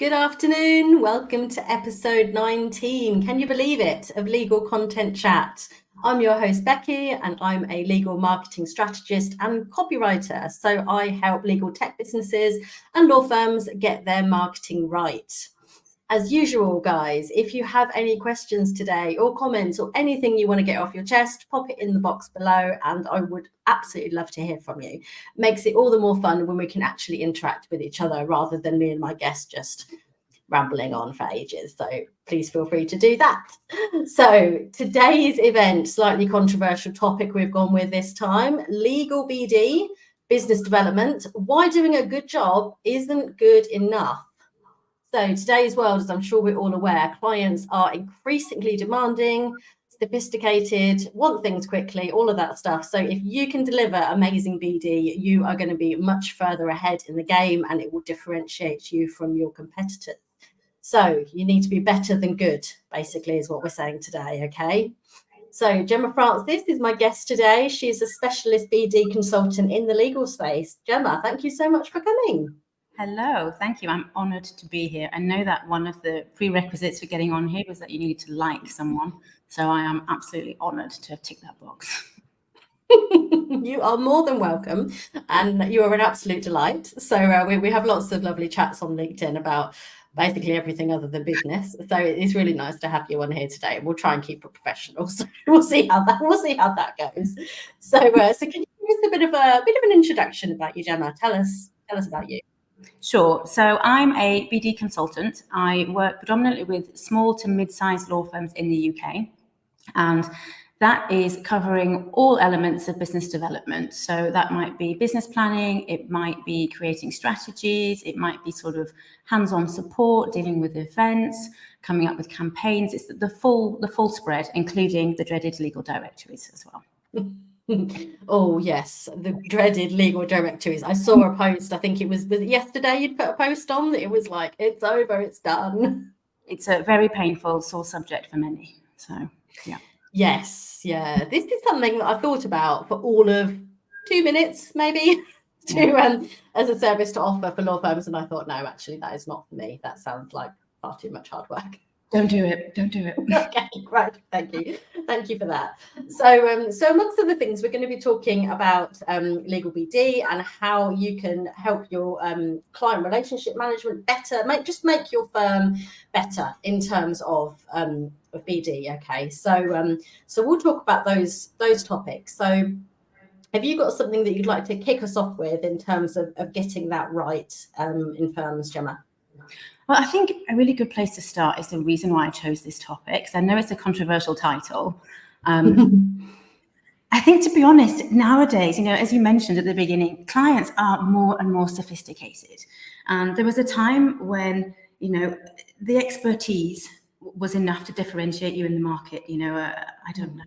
Good afternoon. Welcome to episode 19. Can you believe it? Of Legal Content Chat. I'm your host, Becky, and I'm a legal marketing strategist and copywriter. So I help legal tech businesses and law firms get their marketing right. As usual, guys, if you have any questions today or comments or anything you want to get off your chest, pop it in the box below and I would absolutely love to hear from you. Makes it all the more fun when we can actually interact with each other rather than me and my guest just rambling on for ages. So please feel free to do that. So today's event, slightly controversial topic we've gone with this time, legal BD, business development, why doing a good job isn't good enough. So today's world, as I'm sure we're all aware, clients are increasingly demanding, sophisticated, want things quickly, all of that stuff. So if you can deliver amazing BD, you are going to be much further ahead in the game and it will differentiate you from your competitors. So you need to be better than good, basically, is what we're saying today, okay? So Gemma Francis is my guest today. She's a specialist BD consultant in the legal space. Gemma, thank you so much for coming. Hello, thank you. I'm honoured to be here. I know that one of the prerequisites for getting on here was that you needed to like someone. So I am absolutely honoured to tick that box. You are more than welcome and you are an absolute delight. So we have lots of lovely chats on LinkedIn about basically everything other than business. So it's really nice to have you on here today. We'll try and keep it professional. So we'll see how that goes. So can you give us a bit of an introduction about you, Gemma? Tell us about you. Sure. So I'm a BD consultant. I work predominantly with small to mid-sized law firms in the UK, and that is covering all elements of business development. So that might be business planning, it might be creating strategies, it might be sort of hands-on support, dealing with events, coming up with campaigns. It's the full spread, including the dreaded legal directories as well. Oh yes, the dreaded legal directories. I saw a post, I think it was yesterday you'd put a post on that it was like, it's over, it's done. It's a very painful sore subject for many. So yeah. Yes, yeah. This is something that I thought about for all of 2 minutes, maybe, as a service to offer for law firms. And I thought, no, actually, that is not for me. That sounds like far too much hard work. Don't do it. Okay, right. Thank you for that. So amongst other things, we're going to be talking about legal BD and how you can help your client relationship management better, make your firm better in terms of BD. Okay, so we'll talk about those topics. So have you got something that you'd like to kick us off with in terms of getting that right in firms, Gemma? Well, I think a really good place to start is the reason why I chose this topic, because I know it's a controversial title. I think, to be honest, nowadays, as you mentioned at the beginning, clients are more and more sophisticated. And there was a time when, the expertise was enough to differentiate you in the market. I don't know,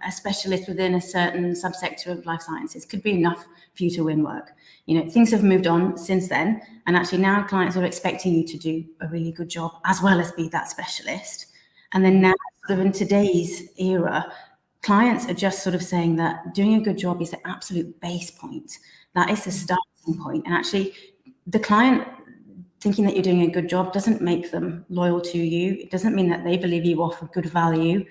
a specialist within a certain subsector of life sciences could be enough for you to win work. Things have moved on since then, and actually now clients are expecting you to do a really good job as well as be that specialist. And then now, sort of in today's era, clients are just sort of saying that doing a good job is the absolute base point. That is the starting point. And actually, the client thinking that you're doing a good job doesn't make them loyal to you. It doesn't mean that they believe you offer good value.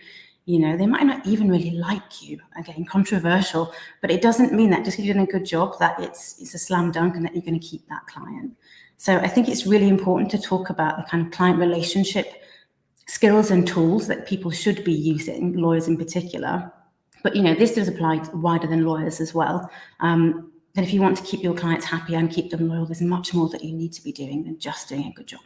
They might not even really like you. Again, controversial, but it doesn't mean that just because you're doing a good job that it's a slam dunk and that you're going to keep that client. So I think it's really important to talk about the kind of client relationship skills and tools that people should be using, lawyers in particular. But, this does apply wider than lawyers as well. That if you want to keep your clients happy and keep them loyal, there's much more that you need to be doing than just doing a good job.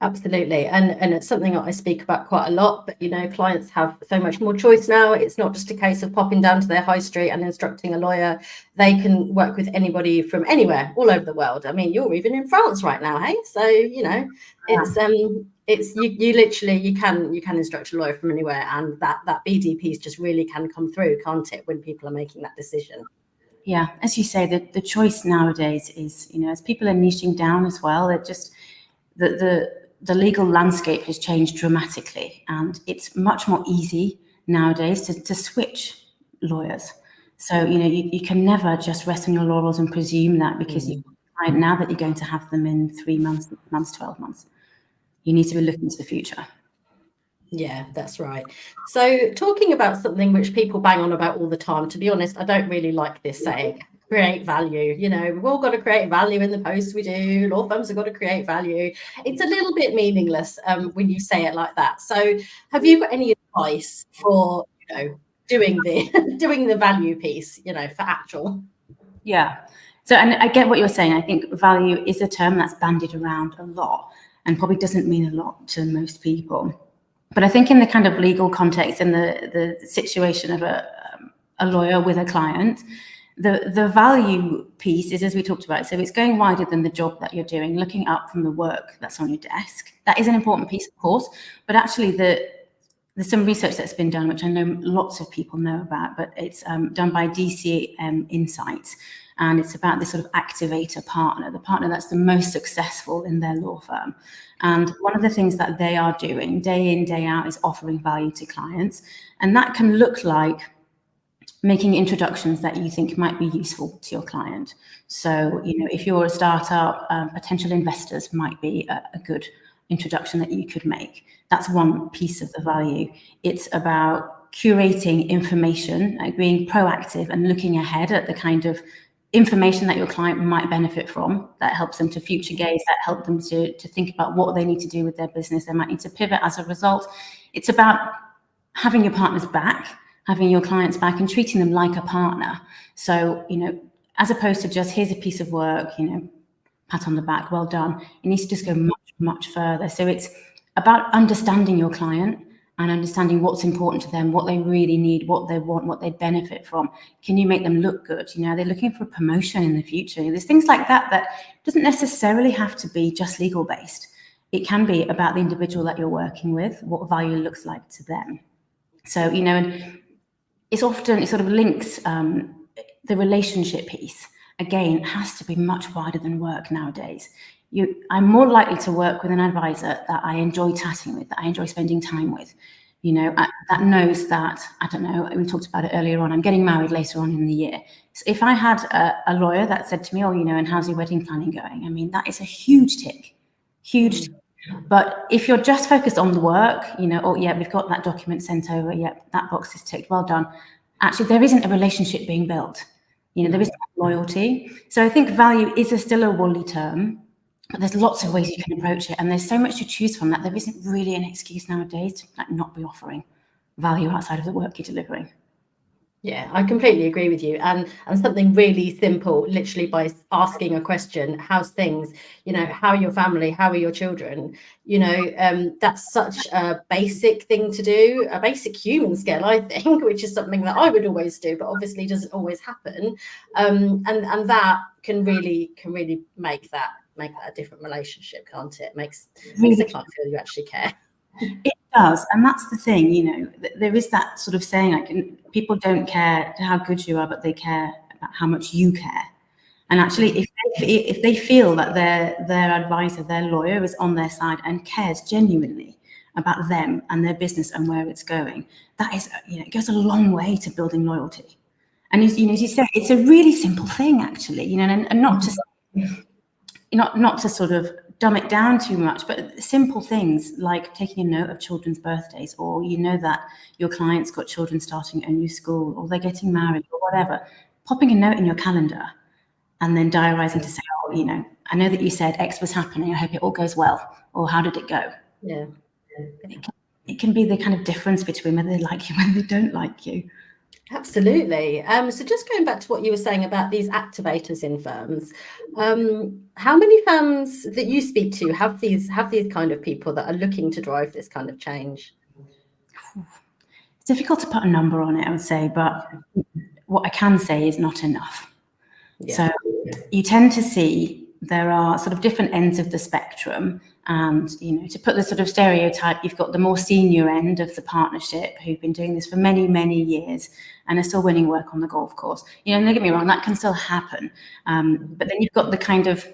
Absolutely. And it's something that I speak about quite a lot, but clients have so much more choice now. It's not just a case of popping down to their high street and instructing a lawyer. They can work with anybody from anywhere, all over the world. I mean, you're even in France right now, hey? So, it's you literally you can instruct a lawyer from anywhere, and that BD piece just really can come through, can't it, when people are making that decision? Yeah, as you say, the choice nowadays is, as people are niching down as well, it just the legal landscape has changed dramatically, and it's much more easy nowadays to switch lawyers. So, you can never just rest on your laurels and presume that because you've got client now that you're going to have them in 3 months, 12 months. You need to be looking to the future. Yeah, that's right. So talking about something which people bang on about all the time, to be honest, I don't really like this saying, create value. You know, we've all got to create value in the posts we do. Law firms have got to create value. It's a little bit meaningless when you say it like that. So have you got any advice for, you know, doing the doing the value piece, you know, for actual? Yeah. So, and I get what you're saying. I think value is a term that's bandied around a lot and probably doesn't mean a lot to most people. But I think in the kind of legal context, in the situation of a lawyer with a client, the value piece is, as we talked about, so it's going wider than the job that you're doing, looking up from the work that's on your desk. That is an important piece, of course, but actually there's some research that's been done, which I know lots of people know about, but it's done by DCM Insights. And it's about this sort of activator partner, the partner that's the most successful in their law firm. And one of the things that they are doing day in, day out is offering value to clients. And that can look like making introductions that you think might be useful to your client. So, you know, if you're a startup, potential investors might be a good introduction that you could make. That's one piece of the value. It's about curating information, like being proactive and looking ahead at the kind of information that your client might benefit from, that helps them to future gaze, that help them to think about what they need to do with their business. They might need to pivot as a result. It's about having your partners back, having your clients back and treating them like a partner. So, you know, as opposed to just, here's a piece of work, you know, pat on the back, well done. It needs to just go much, much further. So it's about understanding your client and understanding what's important to them, what they really need, what they want, what they benefit from. Can you make them look good? You know, they're looking for a promotion in the future. There's things like that doesn't necessarily have to be just legal based. It can be about the individual that you're working with, what value looks like to them. So, you know, and it sort of links the relationship piece. Again, has to be much wider than work nowadays. I'm more likely to work with an advisor that I enjoy chatting with, that I enjoy spending time with, you know, that knows that, I don't know, we talked about it earlier on, I'm getting married later on in the year. So if I had a lawyer that said to me, oh, you know, and how's your wedding planning going? I mean, that is a huge tick, huge. But if you're just focused on the work, you know, oh yeah, we've got that document sent over, yeah, that box is ticked, well done. Actually, there isn't a relationship being built. You know, there isn't loyalty. So I think value is still a woolly term, but there's lots of ways you can approach it. And there's so much to choose from that there isn't really an excuse nowadays to not be offering value outside of the work you're delivering. Yeah, I completely agree with you. And something really simple, literally by asking a question, how's things, you know, how are your family, how are your children, you know, that's such a basic thing to do, a basic human skill, I think, which is something that I would always do, but obviously doesn't always happen. And that can really make that a different relationship, can't it? Makes the client feel you actually care. It does, and that's the thing, you know, there is that sort of saying, like, people don't care how good you are, but they care about how much you care. And actually, if they feel that their advisor, their lawyer is on their side and cares genuinely about them and their business and where it's going, that is, you know, it goes a long way to building loyalty. And as you said, it's a really simple thing, actually, you know, and not to sort of dumb it down too much, but simple things like taking a note of children's birthdays, or you know that your client's got children starting a new school, or they're getting married, or whatever. Popping a note in your calendar and then diarising to say, oh, you know, I know that you said X was happening. I hope it all goes well. Or how did it go? Yeah. It can be the kind of difference between whether they like you and whether they don't like you. Absolutely. So just going back to what you were saying about these activators in firms, how many firms that you speak to have these kind of people that are looking to drive this kind of change? It's difficult to put a number on it, I would say, but what I can say is not enough. Yeah. So you tend to see there are sort of different ends of the spectrum. And, you know, to put the sort of stereotype, you've got the more senior end of the partnership who've been doing this for many, many years and are still winning work on the golf course. You know, don't get me wrong, that can still happen. But then you've got the kind of,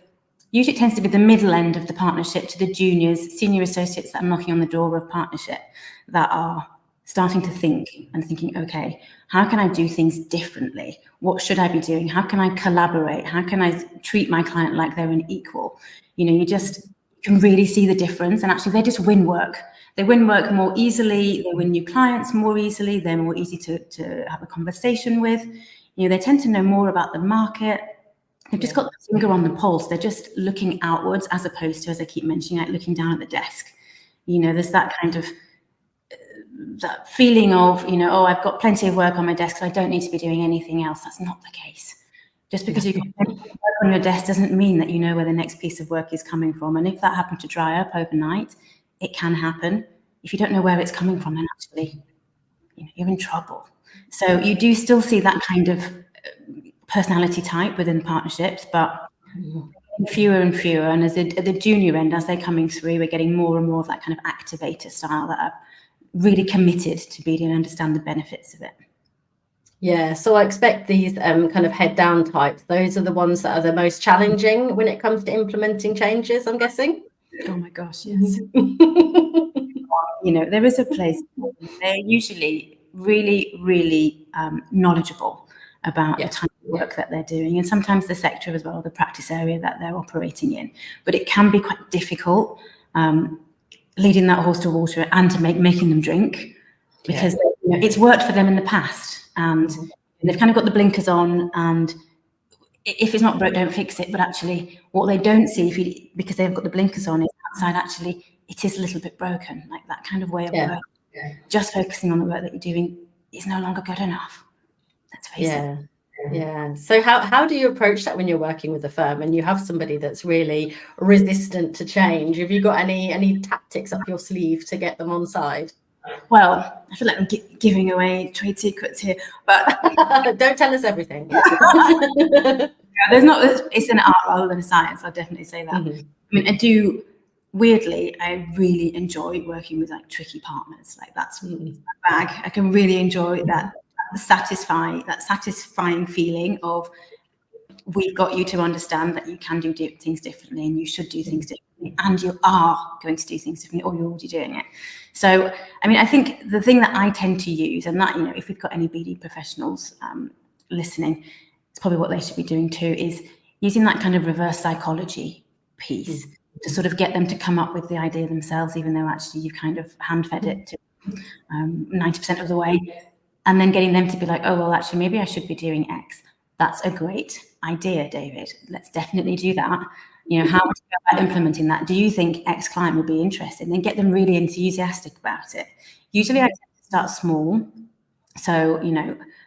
usually it tends to be the middle end of the partnership to the juniors, senior associates that are knocking on the door of partnership that are starting to think and thinking, okay, how can I do things differently? What should I be doing? How can I collaborate? How can I treat my client like they're an equal? You can really see the difference. And actually, they just win work. They win work more easily. They win new clients more easily. They're more easy to have a conversation with. They tend to know more about the market. They've just got the finger on the pulse. They're just looking outwards as opposed to, as I keep mentioning, like looking down at the desk. There's that kind of that feeling of, oh, I've got plenty of work on my desk, so I don't need to be doing anything else. That's not the case. Just because you've got work on your desk doesn't mean that you know where the next piece of work is coming from. And if that happened to dry up overnight, it can happen. If you don't know where it's coming from, then actually you're in trouble. So you do still see that kind of personality type within partnerships, but fewer and fewer. And at the junior end, as they're coming through, we're getting more and more of that kind of activator style that are really committed to BD and understand the benefits of it. Yeah, so I expect these kind of head down types, those are the ones that are the most challenging when it comes to implementing changes, I'm guessing. Oh my gosh, yes. There is a place, they're usually really, really knowledgeadable about the type of work that they're doing, and sometimes the sector as well, the practice area that they're operating in. But it can be quite difficult leading that horse to water and to making them drink, because it's worked for them in the past, and they've kind of got the blinkers on, and if it's not broke, don't fix it. But actually what they don't see, because they've got the blinkers on, is outside actually it is a little bit broken, like that kind of way of work. Just focusing on the work that you're doing is no longer good enough. Let's face it. Yeah. So how do you approach that when you're working with a firm and you have somebody that's really resistant to change? Have you got any tactics up your sleeve to get them on side? Well, I feel like I'm giving away trade secrets here, but don't tell us everything. It's an art rather than a science. I'll definitely say that. I mean, weirdly, I really enjoy working with like tricky partners. Like that's my bag. I can really enjoy that satisfying feeling of, we've got you to understand that you can do things differently, and you should do things differently, and you are going to do things differently, or you're already doing it. So, I mean, I think the thing that I tend to use, and that, if we've got any BD professionals listening, it's probably what they should be doing too, is using that kind of reverse psychology piece to sort of get them to come up with the idea themselves, even though actually you've kind of hand-fed it to 90% of the way, and then getting them to be like, oh, well, actually, maybe I should be doing X. That's a great idea, David. Let's definitely do that. How would you go about implementing that? Do you think X client will be interested? And then get them really enthusiastic about it. Usually I tend to start small. So,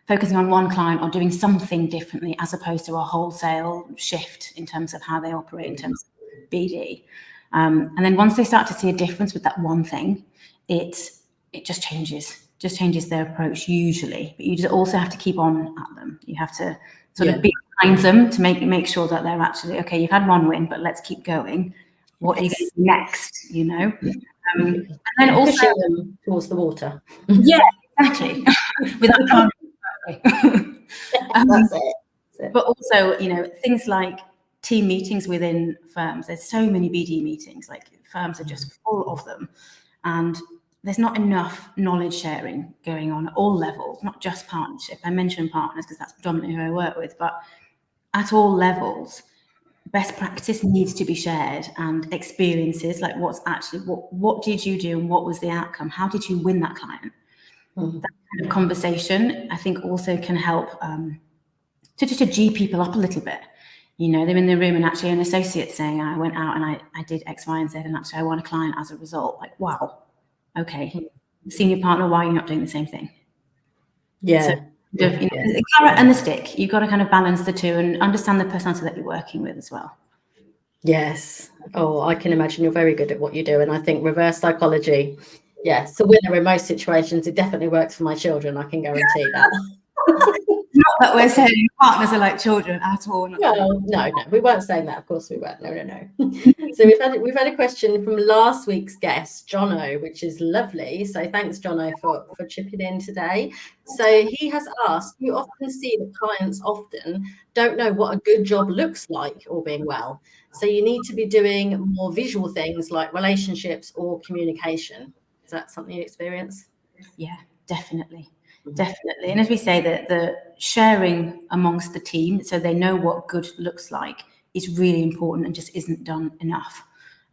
focusing on one client or doing something differently, as opposed to a wholesale shift in terms of how they operate in terms of BD. And then once they start to see a difference with that one thing, it just changes their approach usually. But you just also have to keep on at them. You have to sort of be behind them to make sure that they're actually, okay, you've had one win, but let's keep going. What are you going to do next, And then also pushing them towards the water. Yeah, exactly. Without That's it. But also, things like team meetings within firms. There's so many BD meetings, like firms are just full of them. And there's not enough knowledge sharing going on at all levels, not just partnership. I mentioned partners because that's predominantly who I work with, but at all levels, best practice needs to be shared, and experiences, like what did you do and what was the outcome? How did you win that client? That kind of conversation, I think, also can help to G people up a little bit. They're in the room and actually an associate saying, I went out and I did X, Y, and Z, and actually I won a client as a result. Like, wow. Okay, senior partner, why are you not doing the same thing? The carrot and the stick. You've got to kind of balance the two and understand the personality that you're working with as well. Yes. Oh, I can imagine you're very good at what you do. And I think reverse psychology, it's a winner in most situations. It definitely works for my children. I can guarantee that. Not that we're saying partners are like children at all. No, we weren't saying that. Of course we weren't. No. So we've had a question from last week's guest, Jono, which is lovely. So thanks, Jono, for chipping in today. So he has asked, you often see that clients often don't know what a good job looks like, all being well. So you need to be doing more visual things like relationships or communication. Is that something you experience? Yeah, definitely. And as we say, that the sharing amongst the team so they know what good looks like is really important and just isn't done enough.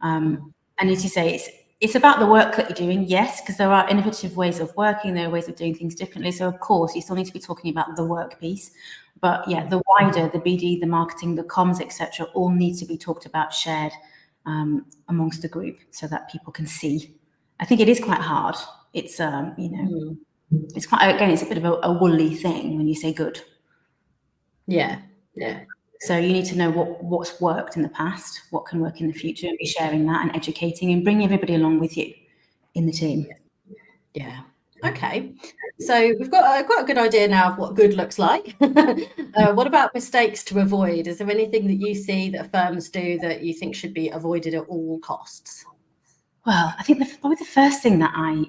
And as you say, it's about the work that you're doing, yes, because there are innovative ways of working, there are ways of doing things differently. So of course, you still need to be talking about the work piece. But yeah, the wider, the BD, the marketing, the comms, etc., all need to be talked about, shared amongst the group so that people can see. I think it is quite hard. It's, it's quite, again, it's a bit of a woolly thing when you say good. Yeah. So you need to know what's worked in the past, what can work in the future, and be sharing that and educating and bringing everybody along with you in the team. Yeah. Okay. So we've got quite a good idea now of what good looks like. What about mistakes to avoid? Is there anything that you see that firms do that you think should be avoided at all costs? Well, I think probably the first thing that I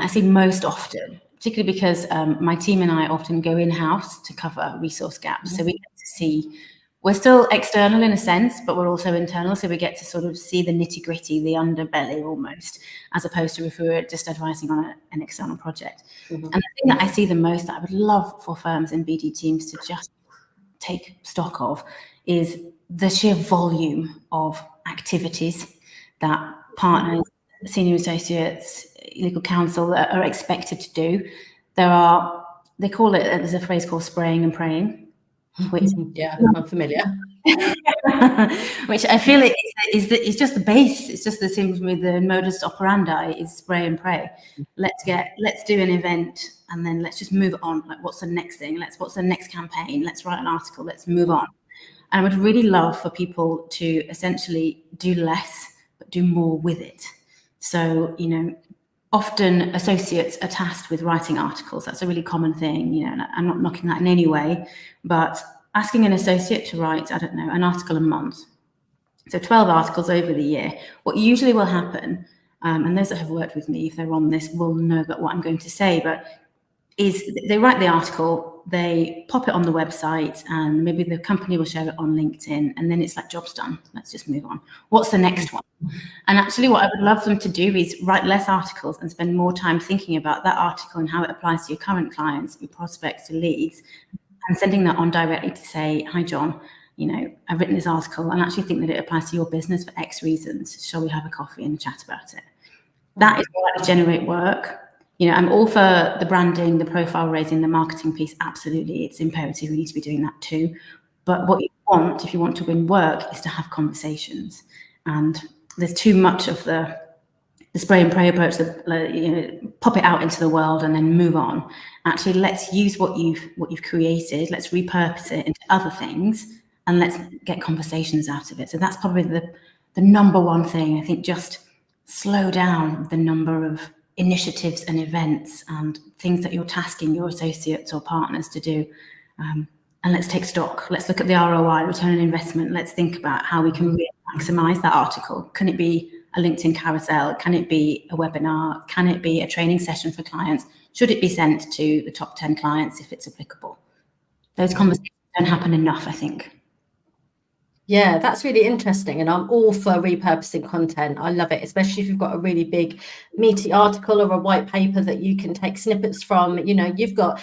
see most often, particularly because my team and I often go in-house to cover resource gaps. So we get to see, we're still external in a sense, but we're also internal. So we get to sort of see the nitty-gritty, the underbelly almost, as opposed to if we were just advising on an external project. And the thing that I see the most that I would love for firms and BD teams to just take stock of is the sheer volume of activities that partners, senior associates, legal counsel are expected to do. They call it, there's a phrase called spraying and praying. Which, yeah, I'm familiar. Which I feel is just the base. It's just the same with the modus operandi is spray and pray. Let's do an event and then let's just move on. Like, what's the next thing? What's the next campaign? Let's write an article. Let's move on. And I would really love for people to essentially do less, but do more with it. So, often associates are tasked with writing articles. That's a really common thing, and I'm not knocking that in any way, but asking an associate to write, I don't know, an article a month. So 12 articles over the year. What usually will happen, and those that have worked with me, if they're on this, will know about what I'm going to say, but is they write the article, they pop it on the website, and maybe the company will share it on LinkedIn, and then it's like, job's done. Let's just move on. What's the next one? And actually what I would love them to do is write less articles and spend more time thinking about that article and how it applies to your current clients, your prospects, your leads, and sending that on directly to say, hi, John, I've written this article and actually think that it applies to your business for X reasons. Shall we have a coffee and chat about it? That is what I generate work. I'm all for the branding, the profile raising, the marketing piece. Absolutely, it's imperative. We need to be doing that too. But what you want, if you want to win work, is to have conversations. And there's too much of the spray and pray approach, pop it out into the world and then move on. Actually, let's use what you've created. Let's repurpose it into other things, and let's get conversations out of it. So that's probably the number one thing. I think just slow down the number of initiatives and events and things that you're tasking your associates or partners to do. And let's take stock. Let's look at the ROI, return on investment. Let's think about how we can really maximize that article. Can it be a LinkedIn carousel? Can it be a webinar? Can it be a training session for clients? Should it be sent to the top 10 clients if it's applicable? Those conversations don't happen enough, I think. Yeah, that's really interesting. And I'm all for repurposing content. I love it, especially if you've got a really big meaty article or a white paper that you can take snippets from. You've got,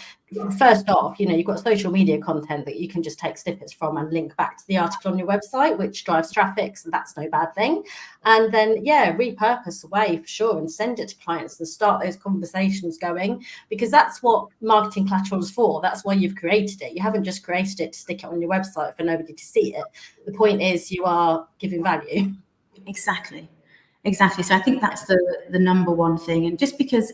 first off, you've got social media content that you can just take snippets from and link back to the article on your website, which drives traffic. So that's no bad thing. And then, repurpose away for sure and send it to clients and start those conversations going, because that's what marketing collateral is for. That's why you've created it. You haven't just created it to stick it on your website for nobody to see it. The point is you are giving value. Exactly. So I think that's the number one thing. And just because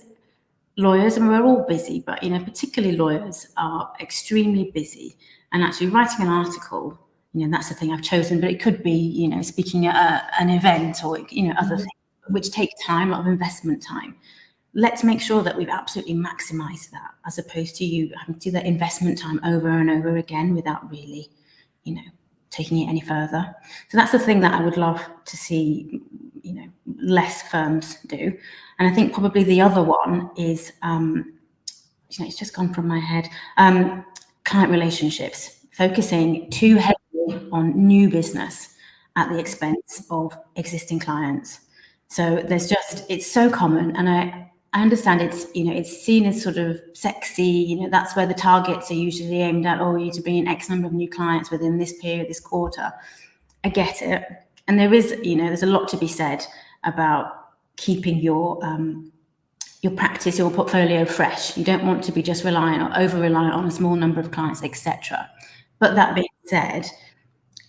lawyers, and we're all busy, but particularly lawyers are extremely busy, and actually writing an article, that's the thing I've chosen, but it could be, speaking at an event or, other things which take time, a lot of investment time. Let's make sure that we've absolutely maximized that, as opposed to you having to do that investment time over and over again without really, taking it any further. So that's the thing that I would love to see, less firms do. And I think probably the other one is, it's just gone from my head, client relationships, focusing too heavily on new business at the expense of existing clients. So it's so common. And I understand it's, it's seen as sort of sexy, that's where the targets are usually aimed at. Oh, you need to bring in X number of new clients within this period, this quarter. I get it. And there is, there's a lot to be said about keeping your practice, your portfolio fresh. You don't want to be just reliant or over-reliant on a small number of clients, etc. But that being said,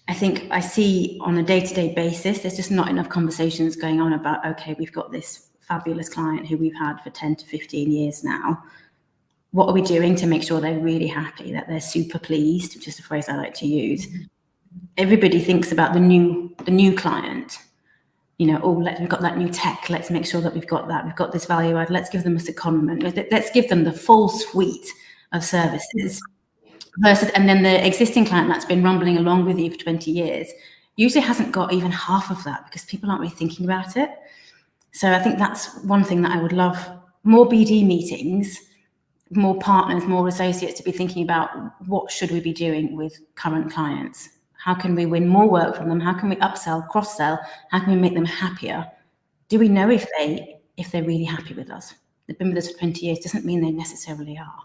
I think I see on a day-to-day basis, there's just not enough conversations going on about, okay, we've got this fabulous client who we've had for 10 to 15 years now. What are we doing to make sure they're really happy, that they're super pleased, which is a phrase I like to use. Everybody thinks about the new client. We've got that new tech. Let's make sure that we've got that. We've got this value add. Let's give them a secondment. Let's give them the full suite of services. And then the existing client that's been rumbling along with you for 20 years usually hasn't got even half of that because people aren't really thinking about it. So I think that's one thing that I would love, more BD meetings, more partners, more associates to be thinking about what should we be doing with current clients. How can we win more work from them? How can we upsell, cross-sell? How can we make them happier? Do we know if they're really happy with us? They've been with us for 20 years, doesn't mean they necessarily are,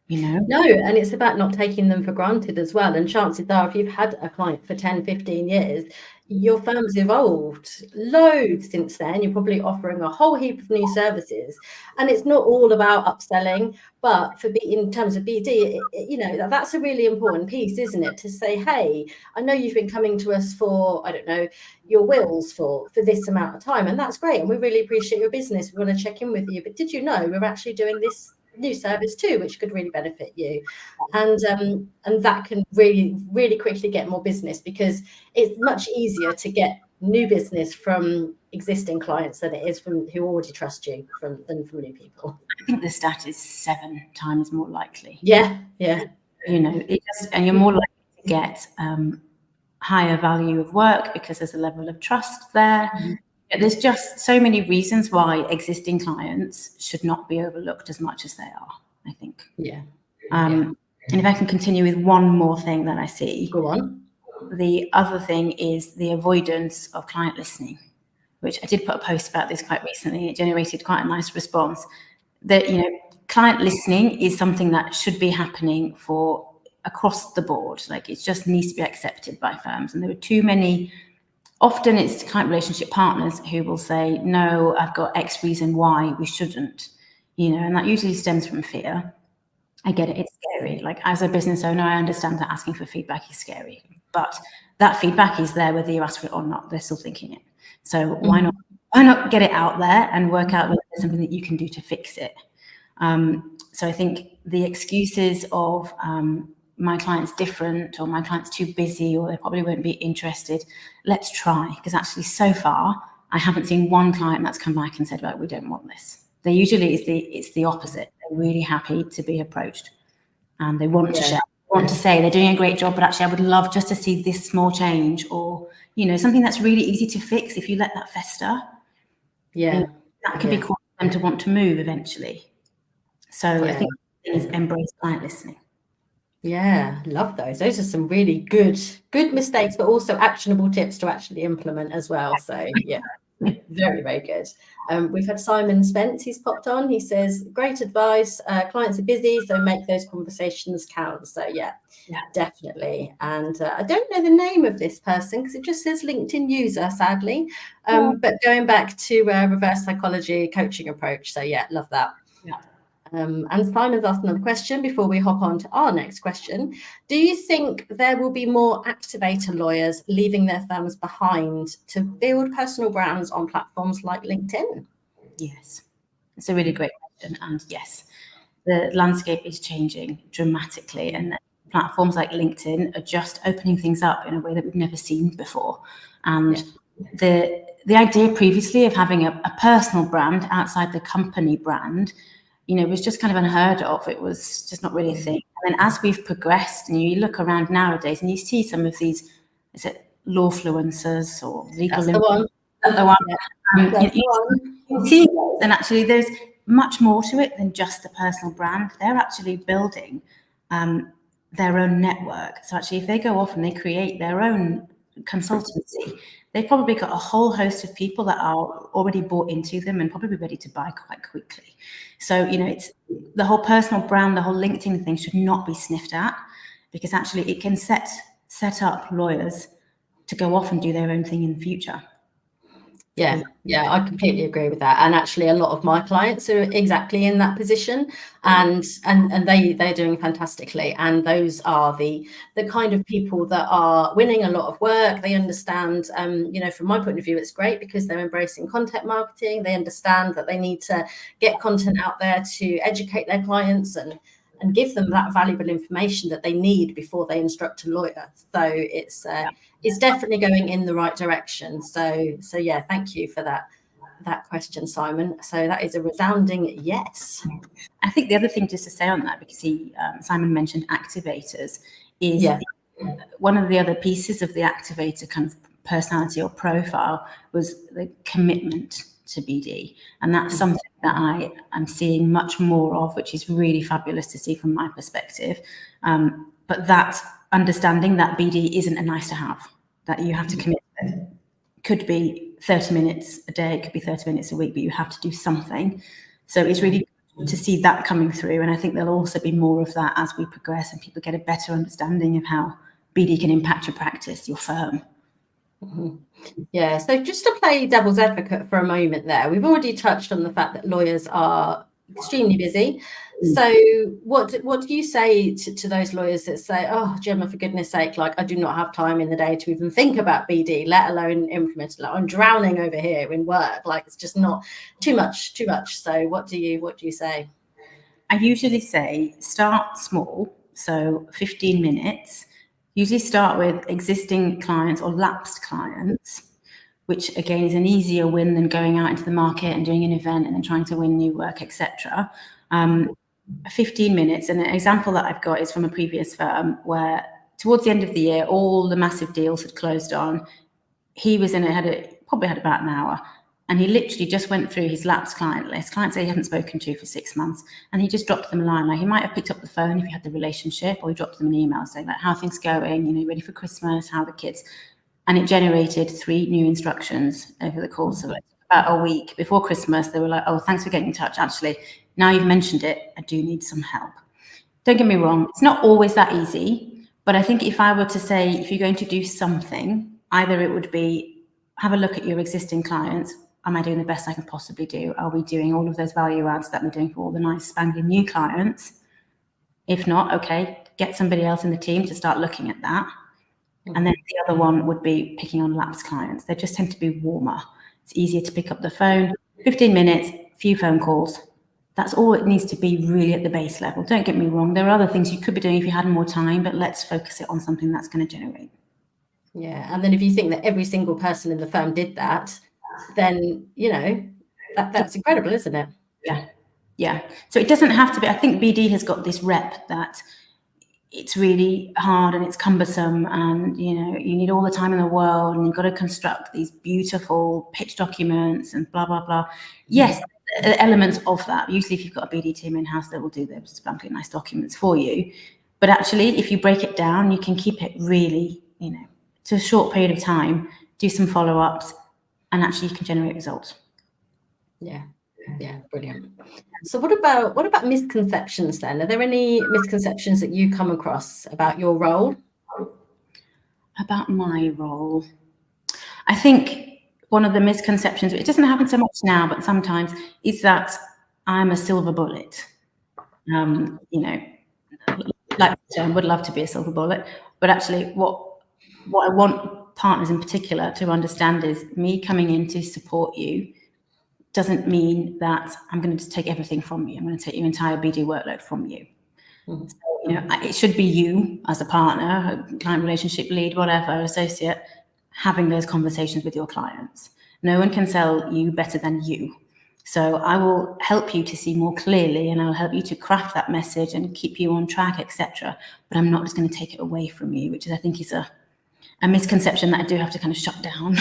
No, and it's about not taking them for granted as well. And chances are, if you've had a client for 10, 15 years, your firm's evolved loads since then. You're probably offering a whole heap of new services. And it's not all about upselling, but in terms of BD, that's a really important piece, isn't it? To say, hey, I know you've been coming to us for, I don't know, your wills for this amount of time. And that's great. And we really appreciate your business. We want to check in with you. But did you know we're actually doing this new service too, which could really benefit you, and that can really, really quickly get more business, because it's much easier to get new business from existing clients than it is from who already trust you than from new people. I think the stat is 7 times more likely. Yeah. And you're more likely to get higher value of work because there's a level of trust there. There's just so many reasons why existing clients should not be overlooked as much as they are, I think. And if I can continue with one more thing that I see. Go on. The other thing is the avoidance of client listening, which I did put a post about this quite recently. It generated quite a nice response. That, client listening is something that should be happening for across the board. Like, it just needs to be accepted by firms. And there are too many. Often it's client relationship partners who will say, no, I've got X reason why we shouldn't, and that usually stems from fear. I get it, it's scary. Like, as a business owner, I understand that asking for feedback is scary, but that feedback is there whether you ask for it or not. They're still thinking it. So why not get it out there and work out whether there's something that you can do to fix it? So I think the excuses of my client's different, or my client's too busy, or they probably won't be interested. Let's try, because actually so far I haven't seen one client that's come back and said, well, we don't want this. They usually it's the opposite. They're really happy to be approached, and they want to share, want to say they're doing a great job, but actually I would love just to see this small change, or something that's really easy to fix. If you let that fester, that could be causing them to want to move eventually. So I think is embrace client listening. Yeah, love those. Those are some really good mistakes, but also actionable tips to actually implement as well. So yeah, very, very good. We've had Simon Spence, he's popped on. He says, great advice. Clients are busy, so make those conversations count. So yeah, definitely. And I don't know the name of this person because it just says LinkedIn user, sadly. But going back to reverse psychology coaching approach. So yeah, love that. And Simon's asked another question before we hop on to our next question. Do you think there will be more activator lawyers leaving their firms behind to build personal brands on platforms like LinkedIn? Yes, it's a really great question. And yes, the landscape is changing dramatically, and platforms like LinkedIn are just opening things up in a way that we've never seen before. And the idea previously of having a personal brand outside the company brand, was just kind of unheard of. It was just not really a thing. And then as we've progressed, and you look around nowadays and you see some of these, is it lawfluencers or legal? That's the one. You see those, and actually there's much more to it than just the personal brand. They're actually building their own network. So actually, if they go off and they create their own consultancy, they've probably got a whole host of people that are already bought into them and probably ready to buy quite quickly. So, it's the whole personal brand, the whole LinkedIn thing should not be sniffed at, because actually it can set up lawyers to go off and do their own thing in the future. Yeah, I completely agree with that. And actually, a lot of my clients are exactly in that position, and they're doing fantastically. And those are the kind of people that are winning a lot of work. They understand, from my point of view, it's great because they're embracing content marketing. They understand that they need to get content out there to educate their clients and give them that valuable information that they need before they instruct a lawyer. So it's definitely going in the right direction. So yeah, thank you for that question, Simon. So that is a resounding yes. I think the other thing just to say on that, because Simon mentioned activators, is one of the other pieces of the activator kind of personality or profile was the commitment to BD. And that's something that I am seeing much more of, which is really fabulous to see from my perspective. But that understanding that BD isn't a nice to have, that you have to commit to it. Could be 30 minutes a day, it could be 30 minutes a week, but you have to do something. So it's really good to see that coming through. And I think there'll also be more of that as we progress and people get a better understanding of how BD can impact your practice, your firm. Mm-hmm. Yeah, so just to play devil's advocate for a moment there, we've already touched on the fact that lawyers are extremely busy. So what do you say to those lawyers that say, oh, Gemma, for goodness sake, like I do not have time in the day to even think about BD, let alone implement it. Like, I'm drowning over here in work. Like it's just not too much. So what do you say? I usually say start small, so 15 minutes. Usually start with existing clients or lapsed clients, which again is an easier win than going out into the market and doing an event and then trying to win new work, etc. 15 minutes. And an example that I've got is from a previous firm where towards the end of the year, all the massive deals had closed on. He was probably had about an hour. And he literally just went through his lapsed client list, clients that he hadn't spoken to for 6 months, and he just dropped them a line. Like he might have picked up the phone if he had the relationship, or he dropped them an email saying like, how are things going? Ready for Christmas? How are the kids? And it generated 3 new instructions over the course of about a week. Before Christmas, they were like, oh, thanks for getting in touch. Actually, now you've mentioned it, I do need some help. Don't get me wrong, it's not always that easy, but I think if I were to say, if you're going to do something, either it would be have a look at your existing clients. Am I doing the best I can possibly do? Are we doing all of those value adds that we're doing for all the nice spangly new clients? If not, okay, get somebody else in the team to start looking at that. And then the other one would be picking on lapsed clients. They just tend to be warmer. It's easier to pick up the phone, 15 minutes, few phone calls. That's all it needs to be really at the base level. Don't get me wrong. There are other things you could be doing if you had more time, but let's focus it on something that's going to generate. Yeah. And then if you think that every single person in the firm did that, then, that's incredible, isn't it? Yeah. So it doesn't have to be. I think BD has got this rep that it's really hard and it's cumbersome and, you need all the time in the world and you've got to construct these beautiful pitch documents and blah, blah, blah. Yes, elements of that. Usually if you've got a BD team in-house, they will do those frankly nice documents for you. But actually, if you break it down, you can keep it really, to a short period of time, do some follow-ups, and actually you can generate results. Yeah, brilliant. So what about misconceptions then? Are there any misconceptions that you come across about your role? About my role? I think one of the misconceptions, it doesn't happen so much now, but sometimes, is that I'm a silver bullet. Like I would love to be a silver bullet, but actually what I want partners in particular to understand is me coming in to support you doesn't mean that I'm going to just take everything from you. I'm going to take your entire BD workload from you. So, it should be you as a partner, client relationship lead, whatever, associate, having those conversations with your clients. No one can sell you better than you. So I will help you to see more clearly and I'll help you to craft that message and keep you on track, etc. But I'm not just going to take it away from you, which I think is a misconception that I do have to kind of shut down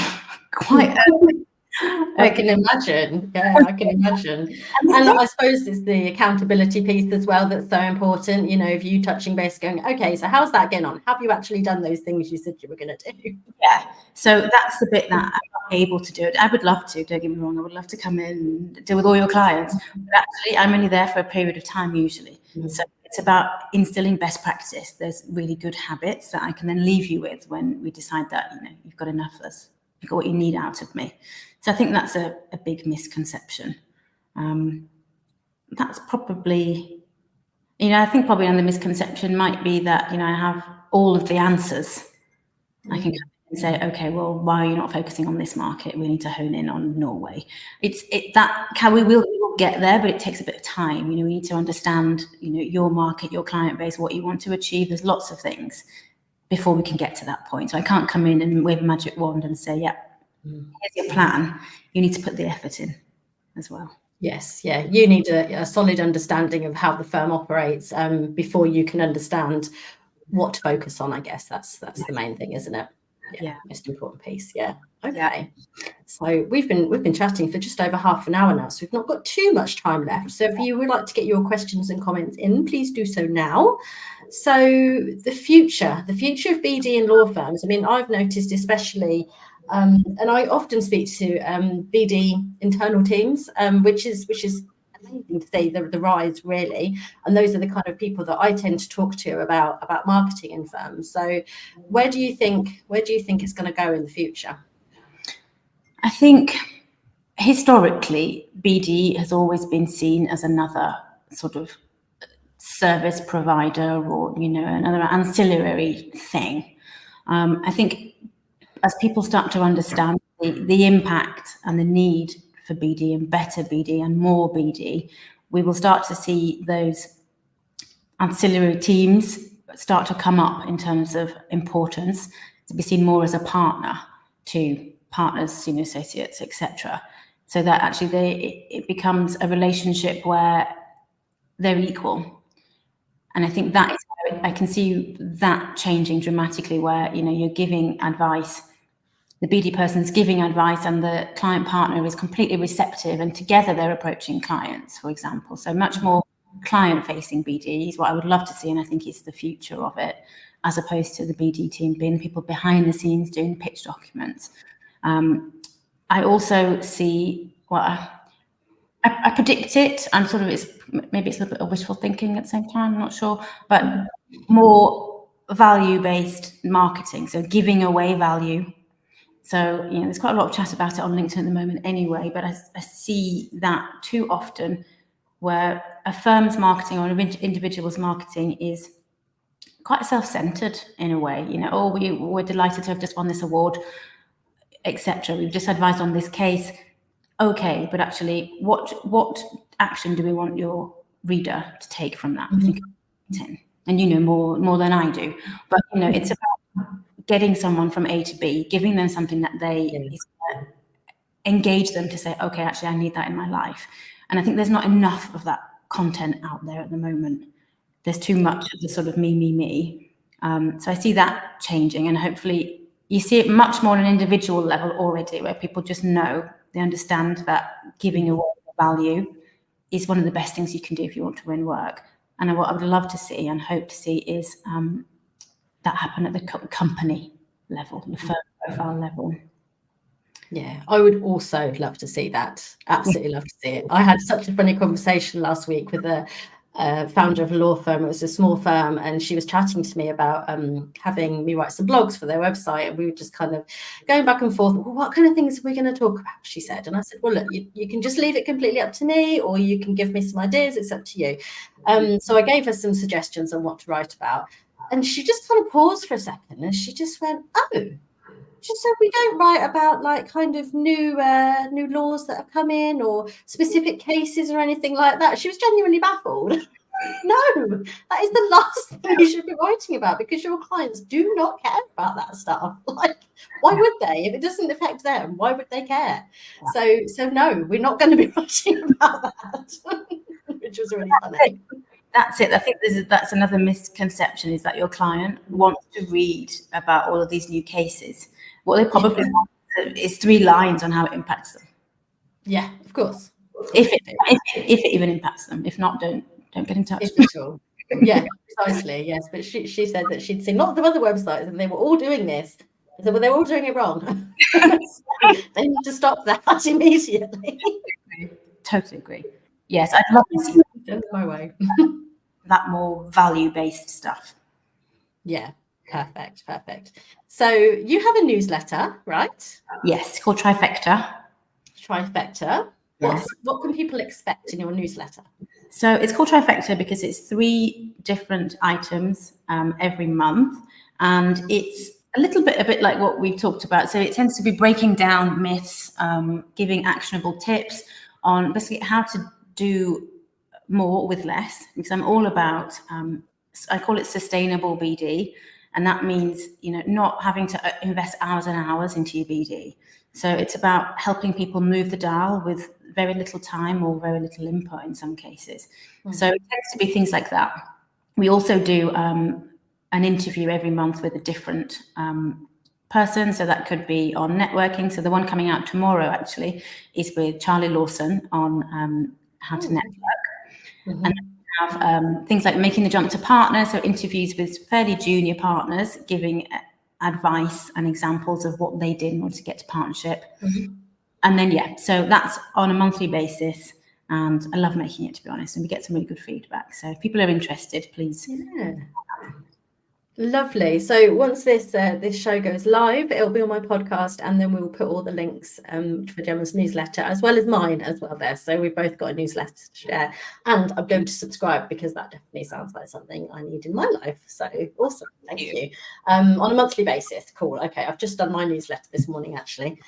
quite early. I can imagine. Yeah, I can imagine. And I suppose it's the accountability piece as well that's so important. You know, if you touching base going, okay, so how's that getting on? Have you actually done those things you said you were going to do? Yeah. So that's the bit that I'm not able to do it. I would love to, don't get me wrong. I would love to come in and deal with all your clients. But actually, I'm only there for a period of time usually. So it's about instilling best practice. There's really good habits that I can then leave you with when we decide that, you know, you've got enough of us. You've got what you need out of me. So I think that's a big misconception. That's probably, you know, I think probably another misconception might be that, you know, I have all of the answers. I can say, okay, well, why are you not focusing on this market? We need to hone in on Norway. We will get there, but it takes a bit of time. You know, we need to understand, you know, your market, your client base, what you want to achieve. There's lots of things before we can get to that point. So I can't come in and wave a magic wand and say, yeah, here's your plan. You need to put the effort in as well. Yes, yeah, you need a solid understanding of how the firm operates before you can understand what to focus on. I guess that's the main thing, isn't it? Yeah, most important piece. Yeah. Okay. So we've been chatting for just over half an hour now, so we've not got too much time left. So if you would like to get your questions and comments in, please do so now. So the future of BD and law firms. I mean, I've noticed especially, and I often speak to BD internal teams, which is amazing to say the rise really, and those are the kind of people that I tend to talk to about marketing in firms. So where do you think it's going to go in the future? I think historically BD has always been seen as another sort of service provider or, you know, another ancillary thing. I think as people start to understand the impact and the need for BD and better BD and more BD, we will start to see those ancillary teams start to come up in terms of importance, to be seen more as a partner to partners, senior associates, etc. So that actually it becomes a relationship where they're equal. And I think that is where I can see that changing dramatically, where, you know, you're giving advice, the BD person's giving advice and the client partner is completely receptive, and together they're approaching clients, for example. So much more client-facing BD is what I would love to see, and I think it's the future of it, as opposed to the BD team being people behind the scenes doing pitch documents. I also see I predict it, and sort of maybe it's a little bit of wishful thinking at the same time, I'm not sure, but more value-based marketing, so giving away value. So, you know, there's quite a lot of chat about it on LinkedIn at the moment anyway, but I see that too often where a firm's marketing or an individual's marketing is quite self-centered in a way. You know, oh, we're delighted to have just won this award, etc. We've just advised on this case. Okay, but actually, what action do we want your reader to take from that? I think, and you know more than I do, but you know, it's about getting someone from A to B, giving them something that engage them to say, okay, actually, I need that in my life. And I think there's not enough of that content out there at the moment. There's too much of the sort of me. So I see that changing, and hopefully you see it much more on an individual level already, where people just know, they understand that giving away value is one of the best things you can do if you want to win work. And what I would love to see and hope to see is that happen at the company level, the firm profile level. Yeah, I would also love to see that. Absolutely love to see it. I had such a funny conversation last week with a founder of a law firm. It was a small firm, and she was chatting to me about having me write some blogs for their website, and we were just kind of going back and forth. Well, what kind of things are we going to talk about? She said, and I said, well, look, you can just leave it completely up to me, or you can give me some ideas. It's up to you. So I gave her some suggestions on what to write about, and she just kind of paused for a second, and she just went, oh. She said, we don't write about like kind of new laws that have come in or specific cases or anything like that. She was genuinely baffled. No, that is the last thing you should be writing about, because your clients do not care about that stuff. Like, why would they? If it doesn't affect them, why would they care? So no, we're not going to be writing about that, which was really funny. That's it. I think that's another misconception, is that your client wants to read about all of these new cases. What they probably want is 3 lines on how it impacts them. Yeah, of course. If it even impacts them. If not, don't get in touch. If at all. Yeah, precisely. Yes, but she said that she'd seen lots of other websites and they were all doing this. I said, well, they're all doing it wrong. They need to stop that immediately. Totally agree. Yes, I'd love to see Send it my way. that more value-based stuff. Yeah, perfect. So you have a newsletter, right? Yes, it's called Trifecta. Trifecta. Yes. What can people expect in your newsletter? So it's called Trifecta because it's 3 different items every month, and it's a bit like what we've talked about. So it tends to be breaking down myths, giving actionable tips on basically how to do more with less, because I'm all about, I call it sustainable BD. And that means, not having to invest hours and hours into your BD. So it's about helping people move the dial with very little time or very little input in some cases. Mm-hmm. So it tends to be things like that. We also do an interview every month with a different person. So that could be on networking. So the one coming out tomorrow actually is with Charlie Lawson on how to network. Mm-hmm. And have things like making the jump to partner, so interviews with fairly junior partners, giving advice and examples of what they did in order to get to partnership. Mm-hmm. And then, so that's on a monthly basis, and I love making it, to be honest, and we get some really good feedback. So if people are interested, please. Yeah. Lovely. So once this show goes live, it'll be on my podcast, and then we'll put all the links for Gemma's newsletter as well as mine as well there. So we've both got a newsletter to share, and I'm going to subscribe because that definitely sounds like something I need in my life. So awesome. Thank you. On a monthly basis. Cool. Okay. I've just done my newsletter this morning, actually.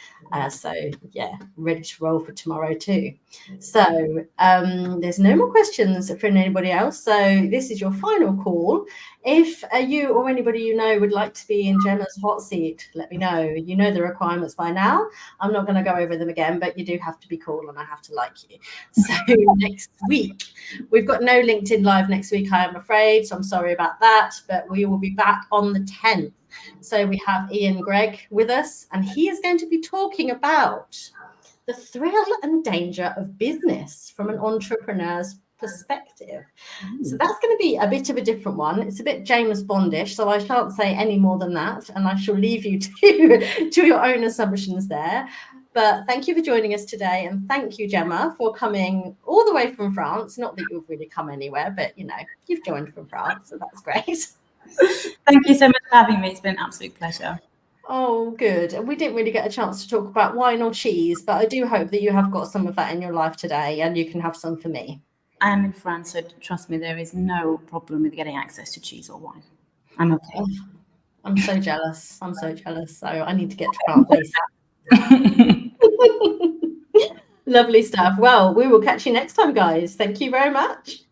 So yeah, ready to roll for tomorrow too. So there's no more questions from anybody else. So this is your final call. If you or anybody you know would like to be in Gemma's hot seat, let me know. You know the requirements by now. I'm not going to go over them again, but you do have to be cool and I have to like you. So next week, we've got no LinkedIn Live next week, I am afraid. So I'm sorry about that, but we will be back on the 10th. So we have Ian Gregg with us, and he is going to be talking about the thrill and danger of business from an entrepreneur's perspective. So that's going to be a bit of a different one. It's a bit James Bondish, so I shan't say any more than that, and I shall leave you to your own assumptions there. But thank you for joining us today, and thank you, Gemma, for coming all the way from France. Not that you've really come anywhere, but you've joined from France, so that's great. Thank you so much for having me. It's been an absolute pleasure. Oh, good. And we didn't really get a chance to talk about wine or cheese, but I do hope that you have got some of that in your life today, and you can have some for me. I am in France, so trust me, there is no problem with getting access to cheese or wine. I'm okay. Oh, I'm so jealous. So I need to get to France ASAP. Lovely stuff. Well, we will catch you next time, guys. Thank you very much.